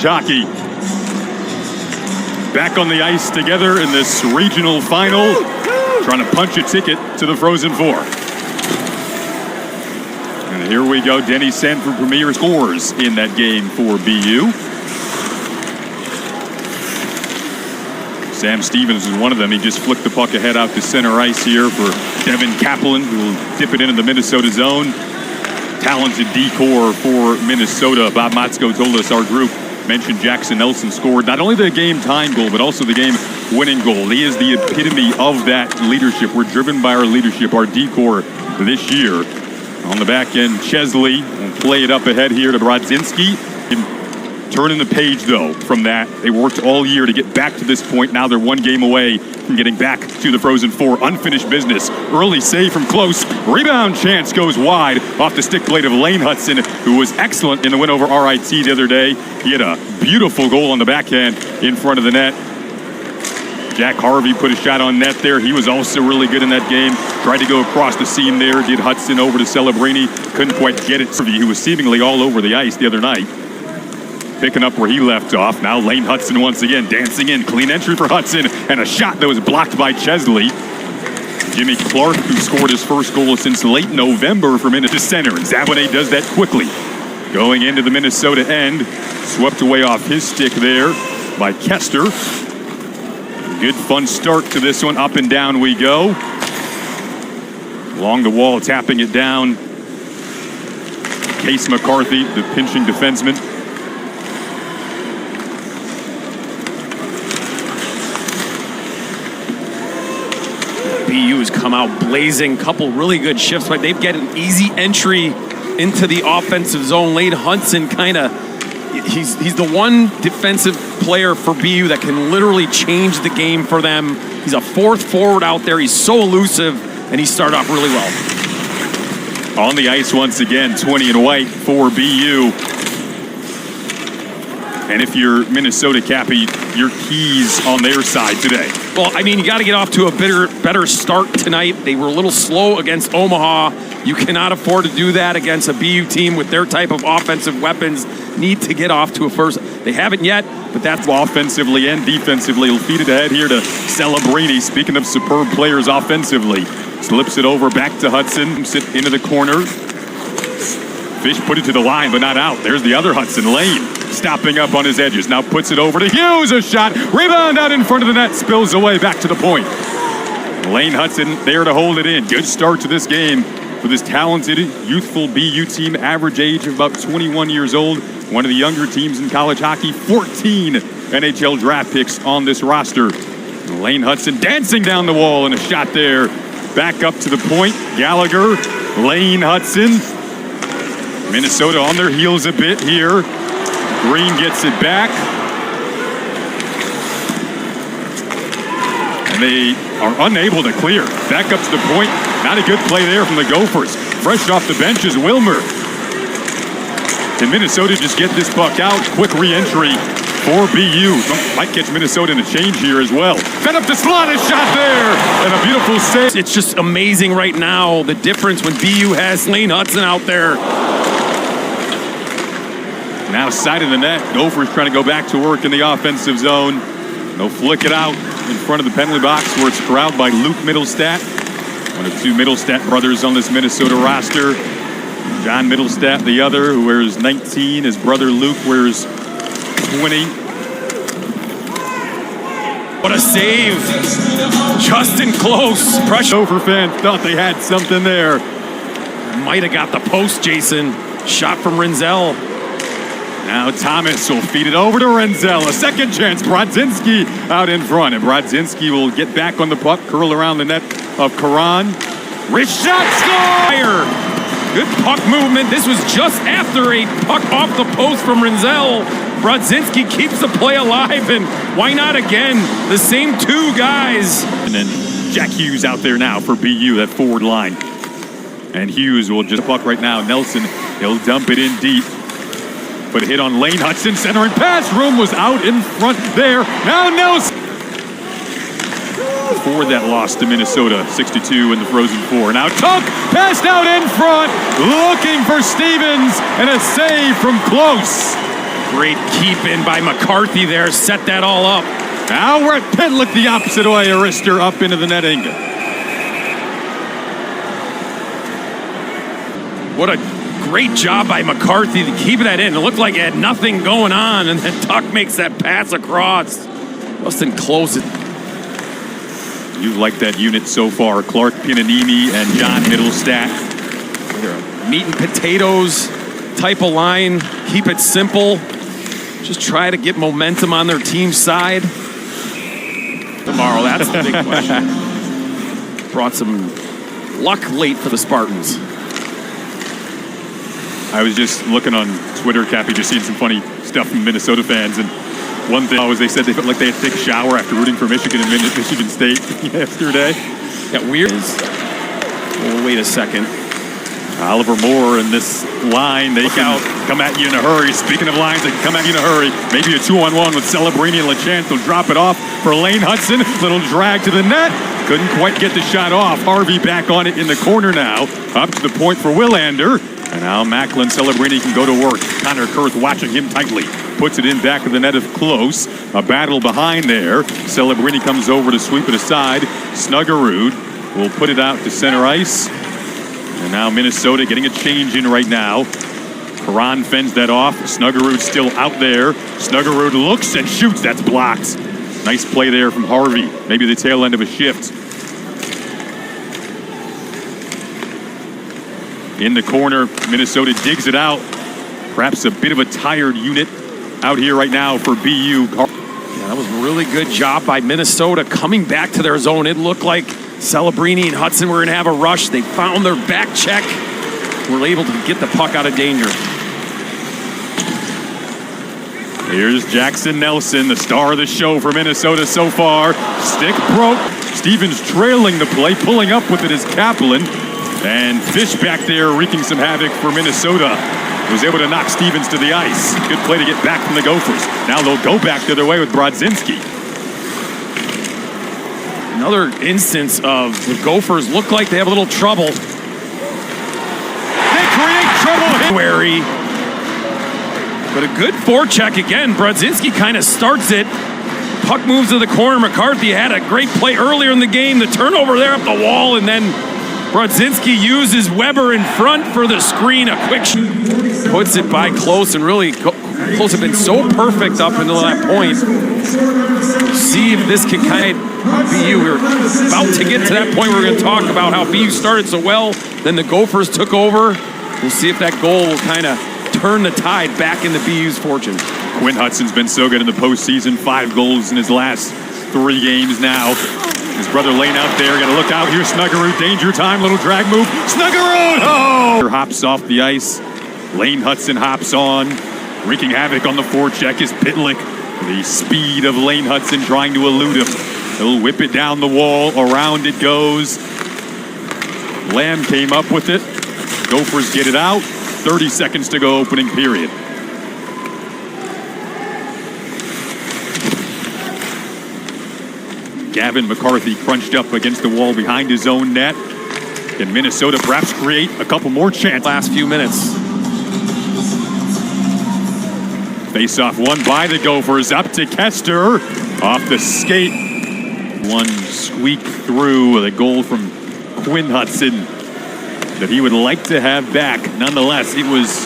Hockey back on the ice together in this regional final, trying to punch a ticket to the Frozen Four. And here we go. Denny Sanford Premier scores in that game for BU. Sam Stevens is one of them. He just flicked the puck ahead out to center ice here for Devin Kaplan, who will dip it into the Minnesota zone. Talented D-core for Minnesota. Bob Motzko told us our group mentioned Jackson Nelson scored not only the game-tying goal, but also the game-winning goal. He is the epitome of that leadership. We're driven by our leadership, our D-core this year. On the back end, Chesley will play it up ahead here to Brodzinski. Turning the page, though, from that. They worked all year to get back to this point. Now they're one game away from getting back to the Frozen Four. Unfinished business. Early save from close. Rebound chance goes wide off the stick blade of Lane Hutson, who was excellent in the win over RIT the other day. He had a beautiful goal on the backhand in front of the net. Jack Harvey put a shot on net there. He was also really good in that game. Tried to go across the seam there. Did Hutson over to Celebrini. Couldn't quite get it. He was seemingly all over the ice the other night. Picking up where he left off. Now Lane Hutson once again dancing in. Clean entry for Hudson and a shot that was blocked by Chesley. Jimmy Clark, who scored his first goal since late November for Minnesota center. And Zabonnet does that quickly. Going into the Minnesota end. Swept away off his stick there by Kester. Good fun start to this one. Up and down we go. Along the wall, tapping it down. Case McCarthy, the pinching defenseman. BU has come out blazing, couple really good shifts, but they've got an easy entry into the offensive zone. Lane Hudson he's the one defensive player for BU that can literally change the game for them. He's a fourth forward out there. He's so elusive, and he started off really well. On the ice once again, 20 and white for BU. And if you're Minnesota, Cappy, your keys on their side today. Well, I mean, you got to get off to a better start tonight. They were a little slow against Omaha. You cannot afford to do that against a BU team with their type of offensive weapons. Need to get off to a first. They haven't yet, but that's offensively and defensively. He'll feed it ahead here to Celebrini. Speaking of superb players offensively. Slips it over back to Hudson. Sit into the corner. Fish put it to the line, but not out. There's the other Hudson, Lane, stopping up on his edges. Now puts it over to Hughes, a shot. Rebound out in front of the net, spills away back to the point. Lane Hudson there to hold it in. Good start to this game for this talented, youthful BU team. Average age of about 21 years old. One of the younger teams in college hockey. 14 NHL draft picks on this roster. Lane Hudson dancing down the wall and a shot there. Back up to the point. Gallagher, Lane Hudson. Minnesota on their heels a bit here. Green gets it back. And they are unable to clear. Back up to the point. Not a good play there from the Gophers. Fresh off the bench is Wilmer. Can Minnesota just get this puck out? Quick re-entry for BU. Might catch Minnesota in a change here as well. Fed up the slot, a shot there. And a beautiful save. It's just amazing right now, the difference when BU has Lane Hudson out there. Now side of the net. Gophers trying to go back to work in the offensive zone. They'll flick it out in front of the penalty box where it's corralled by Luke Mittelstadt. One of two Mittelstadt brothers on this Minnesota roster. John Mittelstadt, the other, who wears 19. His brother Luke wears 20. What a save. Justin close. Pressure. Gopher fans thought they had something there. Might have got the post, Jason. Shot from Renzel. Now Thomas will feed it over to Renzel. A second chance. Brodzinski out in front. And Brodzinski will get back on the puck, curl around the net of Karan. Wrist shot, score! Good puck movement. This was just after a puck off the post from Renzel. Brodzinski keeps the play alive, and why not again? The same two guys. And then Jack Hughes out there now for BU, that forward line. And Hughes will just puck right now. Nelson, he'll dump it in deep. Put a hit on Lane Hudson, center and pass. Room was out in front there. Now Nelson. For that loss to Minnesota, 62 in the Frozen Four. Now Tuch passed out in front, looking for Stevens, and a save from close. Great keep in by McCarthy there. Set that all up. Now Rhett Pitlick the opposite way. Arister up into the netting. What a great job by McCarthy to keep that in. It looked like it had nothing going on, and then Tuch makes that pass across. Justin close it. You like that unit so far. Clark Pinanini and John Mittelstadt. Meat and potatoes type of line. Keep it simple. Just try to get momentum on their team side. Tomorrow, that's the big question. Brought some luck late for the Spartans. I was just looking on Twitter, Cappy, just seeing some funny stuff from Minnesota fans. And one thing was they said they felt like they had to take a shower after rooting for Michigan and Michigan State yesterday. Yeah, weird. Oh, wait a second. Oliver Moore and this line, they can come at you in a hurry. Speaking of lines, they can come at you in a hurry. Maybe a 2-on-1 with Celebrini and LaChance. They'll drop it off for Lane Hudson. Little drag to the net. Couldn't quite get the shot off. Harvey back on it in the corner now. Up to the point for Willander. And now Macklin Celebrini can go to work. Connor Kurth watching him tightly. Puts it in back of the net of close. A battle behind there. Celebrini comes over to sweep it aside. Snuggerud will put it out to center ice. And now Minnesota getting a change in right now. Karan fends that off. Snuggerud still out there. Snuggerud looks and shoots. That's blocked. Nice play there from Harvey. Maybe the tail end of a shift. In the corner, Minnesota digs it out. Perhaps a bit of a tired unit out here right now for BU. Yeah, that was a really good job by Minnesota coming back to their zone. It looked like Celebrini and Hudson were going to have a rush. They found their back check. Were able to get the puck out of danger. Here's Jackson Nelson, the star of the show for Minnesota so far. Stick broke. Stevens trailing the play, pulling up with it is Kaplan. And Fish back there wreaking some havoc for Minnesota. Was able to knock Stevens to the ice. Good play to get back from the Gophers. Now they'll go back the other way with Brodzinski. Another instance of the Gophers look like they have a little trouble. They create trouble. Wary. But a good forecheck again. Brodzinski kind of starts it. Puck moves to the corner. McCarthy had a great play earlier in the game. The turnover there up the wall, and then Brodzinski uses Weber in front for the screen. A quick puts it by Close, and really Close have been so perfect up until that point. See if this can kind of BU. We're about to get to that point where we're going to talk about how BU started so well, then the Gophers took over. We'll see if that goal will kind of turn the tide back into BU's fortune. Quinn Hudson's been so good in the postseason. 5 goals in his last 3 games now. His brother Lane out there. Got to look out here. Snuggerud, danger time. Little drag move. Snuggerud! Oh! Hops off the ice. Lane Hudson hops on. Wreaking havoc on the forecheck is Pitlick. The speed of Lane Hudson trying to elude him. He'll whip it down the wall. Around it goes. Lamb came up with it. Gophers get it out. 30 seconds to go, opening period. Gavin McCarthy crunched up against the wall behind his own net. Can Minnesota perhaps create a couple more chances? Last few minutes. Face-off won by the Gophers. Up to Kester. Off the skate. One squeak through with a goal from Quinn Hudson that he would like to have back. Nonetheless, it was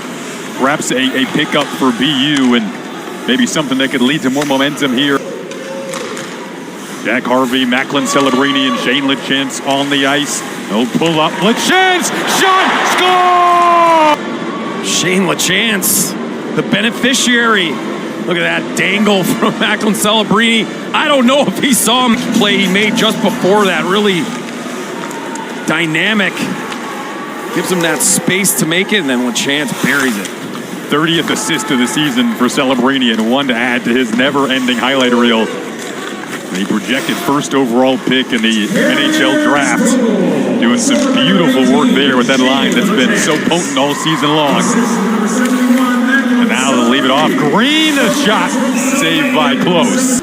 perhaps a pickup for BU and maybe something that could lead to more momentum here. Jack Harvey, Macklin Celebrini, and Shane LaChance on the ice. No pull up. LaChance! Shot! Score! Shane LaChance, the beneficiary. Look at that dangle from Macklin Celebrini. I don't know if he saw him play he made just before that. Really dynamic. Gives him that space to make it, and then LaChance buries it. 30th assist of the season for Celebrini, and one to add to his never-ending highlight reel. The projected first overall pick in the NHL draft. Doing some beautiful work there with that line that's been so potent all season long. And now they'll leave it off. Green, a shot saved by Close.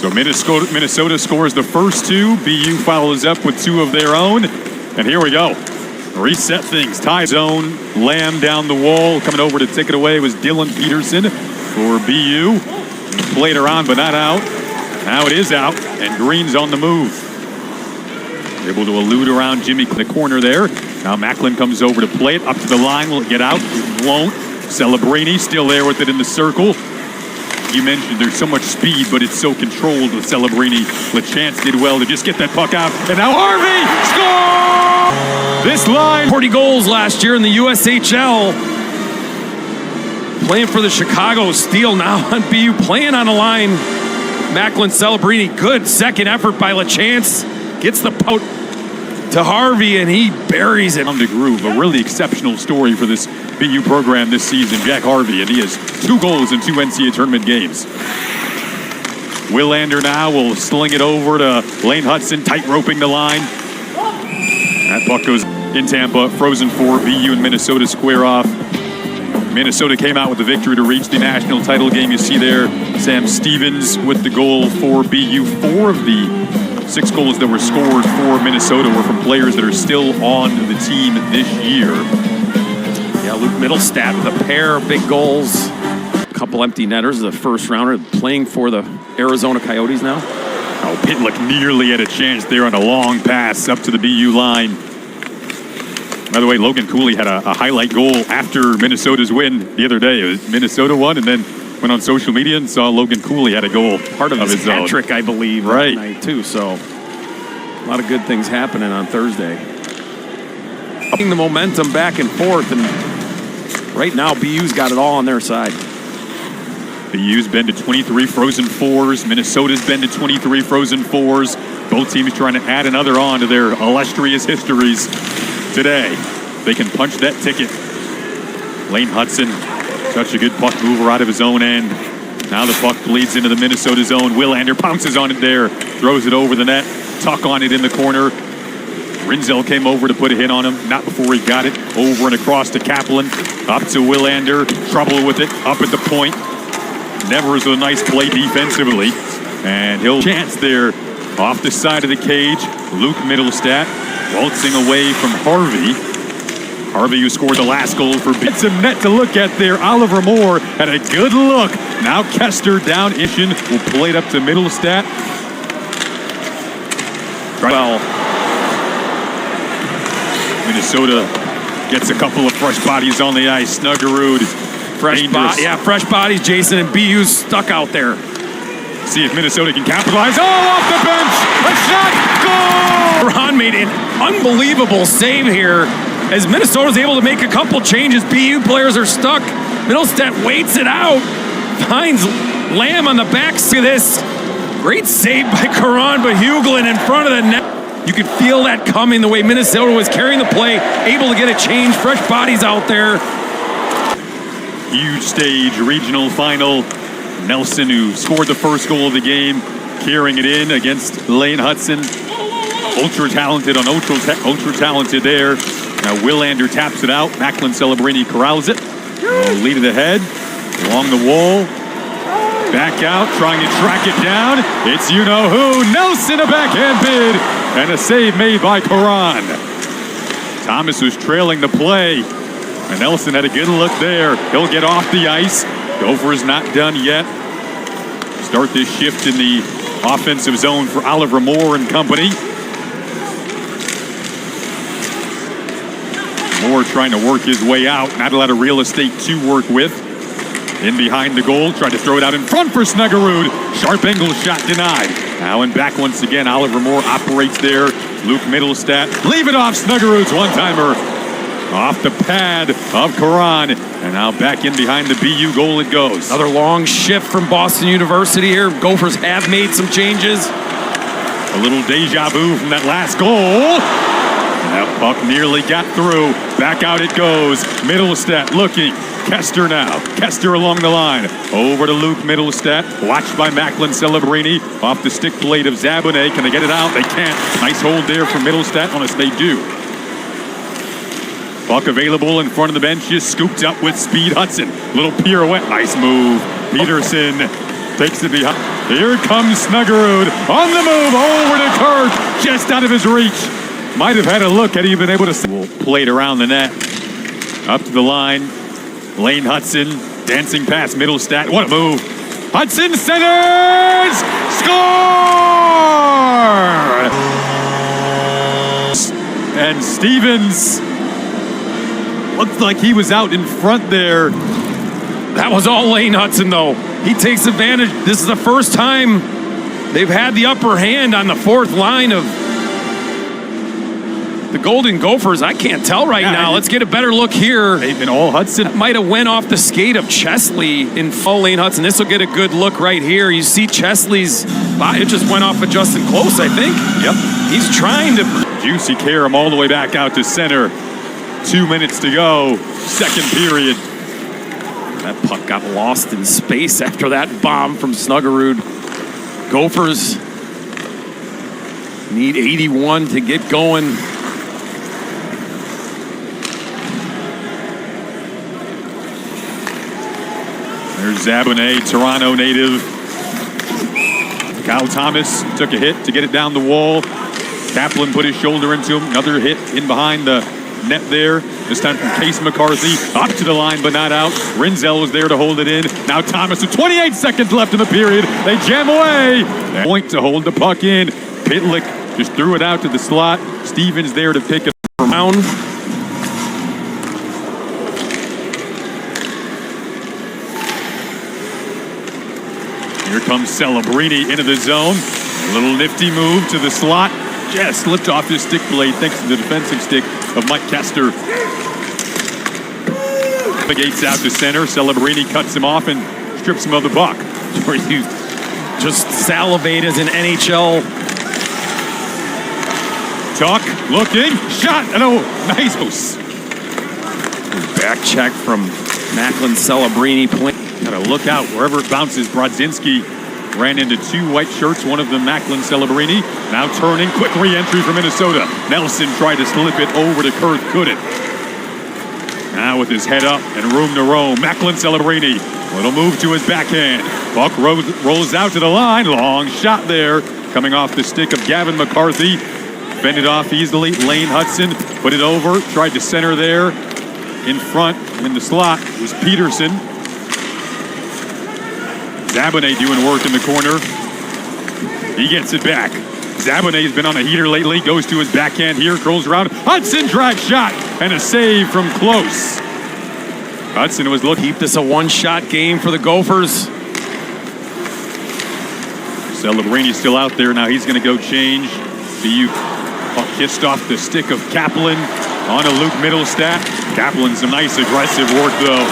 So Minnesota scores the first 2. BU follows up with 2 of their own. And here we go. reset things. Tie zone, Lamb down the wall. Coming over to take it away was Dylan Peterson for BU. Played her on, but not out. Now it is out, and Green's on the move. Able to elude around Jimmy in the corner there. Now Macklin comes over to play it. Up to the line, will it get out? It won't. Celebrini still there with it in the circle. You mentioned there's so much speed, but it's so controlled with Celebrini. LaChance did well to just get that puck out. And now Harvey scores! This line. 40 goals last year in the USHL. Playing for the Chicago Steel now on BU. Playing on a line. Macklin Celebrini. Good second effort by LaChance. Gets the pout to Harvey, and he buries it. On the groove. A really exceptional story for this BU program this season, Jack Harvey, and he has 2 goals in 2 NCAA tournament games. Willander now will sling it over to Lane Hudson, tight roping the line. That puck goes in Tampa, frozen 4. BU and Minnesota square off. Minnesota came out with the victory to reach the national title game. You see there Sam Stevens with the goal for BU. 4 of the 6 goals that were scored for Minnesota were from players that are still on the team this year. Yeah, Luke Mittelstadt with a pair of big goals. A couple empty netters, the first rounder, playing for the Arizona Coyotes now. Oh, Pitlick nearly had a chance there on a long pass up to the BU line. By the way, Logan Cooley had a highlight goal after Minnesota's win the other day. It was Minnesota won, and then went on social media and saw Logan Cooley had a goal. Part of his hat trick, I believe, right. That night too. So a lot of good things happening on Thursday. Upping the momentum back and forth, and right now BU's got it all on their side. BU's been to 23 frozen 4s. Minnesota's been to 23 frozen 4s. Both teams trying to add another on to their illustrious histories today. They can punch that ticket. Lane Hudson, such a good puck mover out of his own end. Now the puck bleeds into the Minnesota zone. Willander pounces on it there, throws it over the net. Tuch on it in the corner. Rinzel came over to put a hit on him. Not before he got it. Over and across to Kaplan. Up to Willander. Trouble with it. Up at the point. Never is a nice play defensively. And he'll chance there off the side of the cage. Luke Mittelstadt waltzing away from Harvey. Harvey, who scored the last goal for BU. It's a net to look at there. Oliver Moore had a good look. Now Kester down. Ishin will play it up to Mittelstadt. Well, Minnesota gets a couple of fresh bodies on the ice. Snuggerud, fresh bodies, Jason, and BU's stuck out there. See if Minnesota can capitalize. Oh, off the bench, a shot, goal! Ron made an unbelievable save here as Minnesota's able to make a couple changes. BU players are stuck. Mittelstadt waits it out, finds Lamb on the back of this. Great save by Karan, but Hughlin in front of the net. You could feel that coming the way Minnesota was carrying the play, able to get a change, fresh bodies out there. Huge stage, regional final. Nelson, who scored the first goal of the game, carrying it in against Lane Hudson. Ultra talented on ultra talented there. Now Willander taps it out. Macklin Celebrini corrals it. Lead it ahead, along the wall. Back out, trying to track it down. It's you-know-who. Nelson, a backhand bid. And a save made by Karan. Thomas was trailing the play. And Nelson had a good look there. He'll get off the ice. Gopher's not done yet. Start this shift in the offensive zone for Oliver Moore and company. Moore trying to work his way out. Not a lot of real estate to work with. In behind the goal, tried to throw it out in front for Snuggerud. Sharp angle shot denied. Now and back once again, Oliver Moore operates there. Luke Mittelstadt, leave it off. Snuggerud's one-timer off the pad of Karan. And now back in behind the BU goal it goes. Another long shift from Boston University here. Gophers have made some changes. A little deja vu from that last goal. That puck nearly got through. Back out it goes. Mittelstadt looking. Kester now. Kester along the line. Over to Luke Mittelstadt. Watched by Macklin Celebrini. Off the stick blade of Zabonet. Can they get it out? They can't. Nice hold there from Mittelstadt. Honest, they do. Puck available in front of the benches. Scooped up with speed. Hudson. Little pirouette. Nice move. Peterson takes it behind. Here comes Snuggerud on the move. Over to Kirk. Just out of his reach. might have had a look had he been able to play it around the net. Up to the line. Lane Hudson dancing past Mittelstadt. What a move. Hudson centers! Score! And Stevens looked like he was out in front there. That was all Lane Hudson, though. He takes advantage. This is the first time they've had the upper hand on the fourth line of the Golden Gophers. I can't tell right now. Let's get a better look here. They've been all Hudson. That might have went off the skate of Chesley in full Lane Hudson. This will get a good look right here. You see Chesley's body. It just went off of Justin Close, I think. Yep. He's trying to. Juicy Karam all the way back out to center. 2 minutes to go. Second period. That puck got lost in space after that bomb from Snuggerud. Gophers need 81 to get going. There's Zabonnet, Toronto native. Kyle Thomas took a hit to get it down the wall. Kaplan put his shoulder into him. Another hit in behind the net there. This time from Case McCarthy. Up to the line, but not out. Rinzel was there to hold it in. Now Thomas with 28 seconds left in the period. They jam away. Point to hold the puck in. Pitlick just threw it out to the slot. Stevens there to pick it around. Here comes Celebrini into the zone. A little nifty move to the slot. Just slipped off his stick blade thanks to the defensive stick of Mike Kester. Gates out to center. Celebrini cuts him off and strips him of the puck. Where you just salivate as an NHL. Tuch looking. Shot. Oh, nice. Back check from Macklin Celebrini. Gotta look out wherever it bounces. Brodzinski ran into two white shirts, one of them Macklin Celebrini. Now turning, quick re-entry from Minnesota. Nelson tried to slip it over to Kurth, couldn't. Now with his head up and room to roam, Macklin Celebrini. Little move to his backhand. Puck rolls out to the line. Long shot there, coming off the stick of Gavin McCarthy. Fended off easily. Lane Hudson put it over, tried to center there. In front, in the slot, was Peterson. Zabonnet doing work in the corner. He gets it back. Zabonet's been on a heater lately. Goes to his backhand here, curls around. Hudson drag shot and a save from close. Hudson was looking. Keep this a one-shot game for the Gophers. Celebrini's still out there now. He's going to go change. BU kissed off the stick of Kaplan on a Luke Mittelstadt. Kaplan some nice aggressive work though.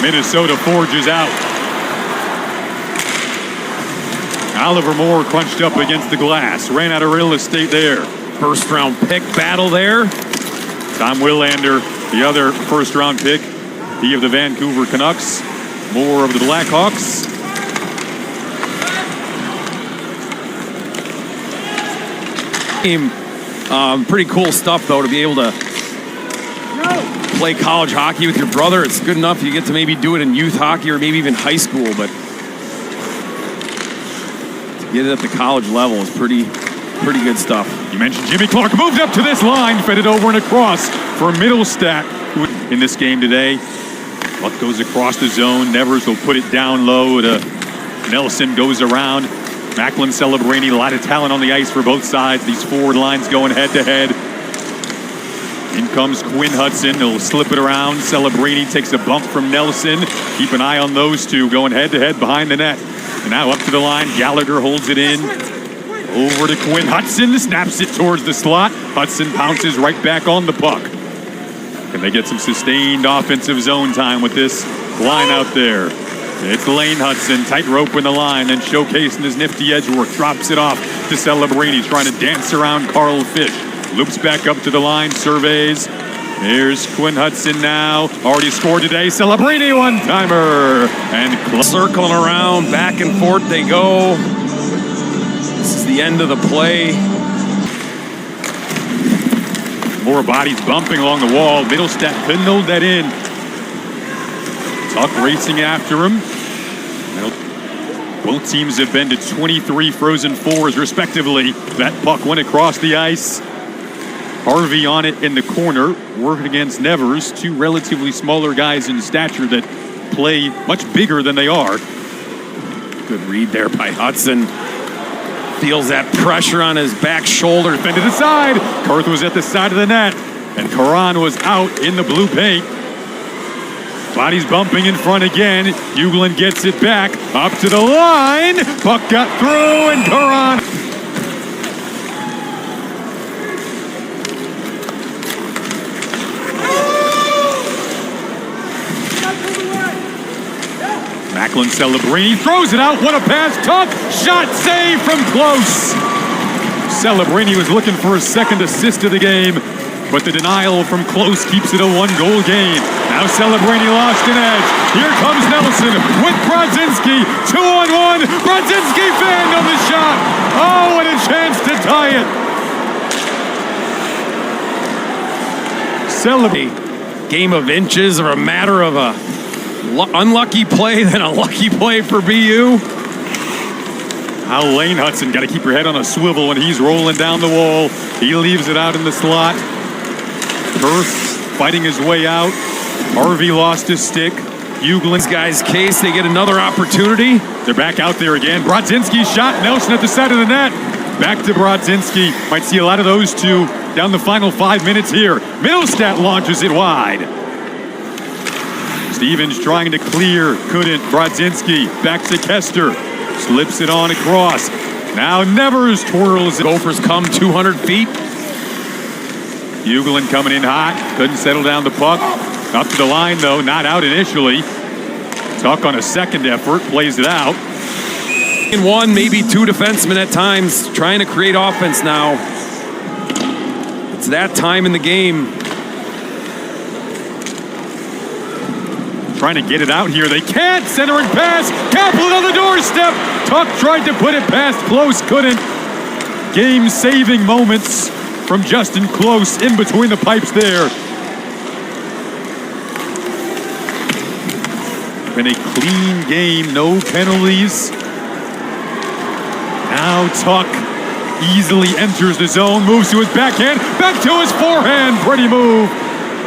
Minnesota forges out. Oliver Moore crunched up against the glass. Ran out of real estate there. First round pick battle there. Tom Willander, the other first round pick. He of the Vancouver Canucks. Moore of the Blackhawks. Pretty cool stuff though to be able to play college hockey with your brother. It's good enough you get to maybe do it in youth hockey or maybe even high school, but get it at the college level is pretty good stuff. You mentioned Jimmy Clark moved up to this line, fed it over and across for Mittelstadt in this game today. Puck goes across the zone. Nevers will put it down low to Nelson, goes around. Macklin Celebrini, a lot of talent on the ice for both sides. These forward lines going head to head. In comes Quinn Hudson. He'll slip it around. Celebrini takes a bump from Nelson. Keep an eye on those two going head to head behind the net. And now up to the line. Gallagher holds it in. Over to Quinn Hudson. Snaps it towards the slot. Hudson pounces right back on the puck. Can they get some sustained offensive zone time with this line out there? It's Lane Hudson, tight rope in the line, and showcasing his nifty edge work. Drops it off to Celebrini, trying to dance around Carl Fish. Loops back up to the line, surveys. Here's Quinn Hudson now. Already scored today. Celebrini, one-timer. And circling around, back and forth they go. This is the end of the play. More bodies bumping along the wall. Mittelstadt couldn't hold that in. Tuch racing after him. Both teams have been to 23 frozen fours, respectively. That puck went across the ice. Harvey on it in the corner, working against Nevers, two relatively smaller guys in stature that play much bigger than they are. Good read there by Hudson. Feels that pressure on his back shoulder. Bend to the side. Kurth was at the side of the net, and Karan was out in the blue paint. Body's bumping in front again. Uglin gets it back, up to the line. Puck got through, and Karan. Macklin Celebrini throws it out. What a pass. Tuch. Shot save from close. Celebrini was looking for his second assist of the game, but the denial from close keeps it a one-goal game. Now Celebrini lost an edge. Here comes Nelson with Brodzinski. 2-on-1. Brodzinski fanned on the shot. Oh, and a chance to tie it. Celebrini. Game of inches or a matter of a unlucky play than a lucky play for BU. How Lane Hudson got to keep your head on a swivel when he's rolling down the wall. He leaves it out in the slot. Kurth fighting his way out. Harvey lost his stick. Uglin's guys' case, they get another opportunity. They're back out there again. Brodzinski shot. Nelson at the side of the net. Back to Brodzinski. Might see a lot of those two down the final 5 minutes here. Mittelstadt launches it wide. Stevens trying to clear, couldn't. Brodzinski back to Kester, slips it on across. Now Nevers twirls it. Gophers come 200 feet. Uglin coming in hot, couldn't settle down the puck. Up to the line though, not out initially. Tuch on a second effort, plays it out. In one, maybe two defensemen at times, trying to create offense now. It's that time in the game. Trying to get it out here. They can't. Centering pass. Kaplan on the doorstep. Tuch tried to put it past Close. Couldn't. Game-saving moments from Justin Close in between the pipes there. Been a clean game. No penalties. Now Tuch easily enters the zone. Moves to his backhand. Back to his forehand. Pretty move.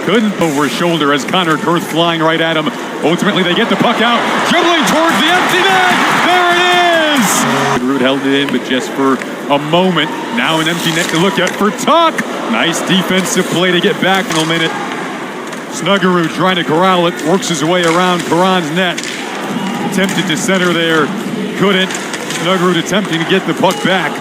Couldn't over his shoulder as Connor Kurth flying right at him. Ultimately, they get the puck out. Dribbling towards the empty net. There it is. Root held it in, but just for a moment. Now an empty net to look at for Tuch. Nice defensive play to get back in a minute. Snuggerud trying to corral it. Works his way around Karan's net. Attempted to center there. Couldn't. Snuggerud attempting to get the puck back.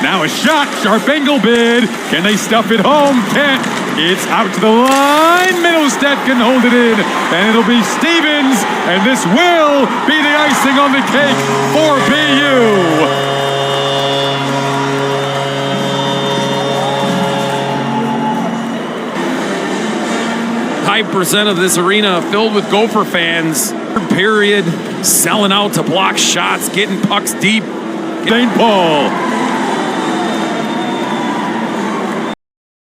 Now a shot. Sharp angle bid. Can they stuff it home? Can't. It's out to the line. Mittelstadt can hold it in. And it'll be Stevens. And this will be the icing on the cake for BU. High percent of this arena filled with Gopher fans. Third period, selling out to block shots, getting pucks deep. St. Paul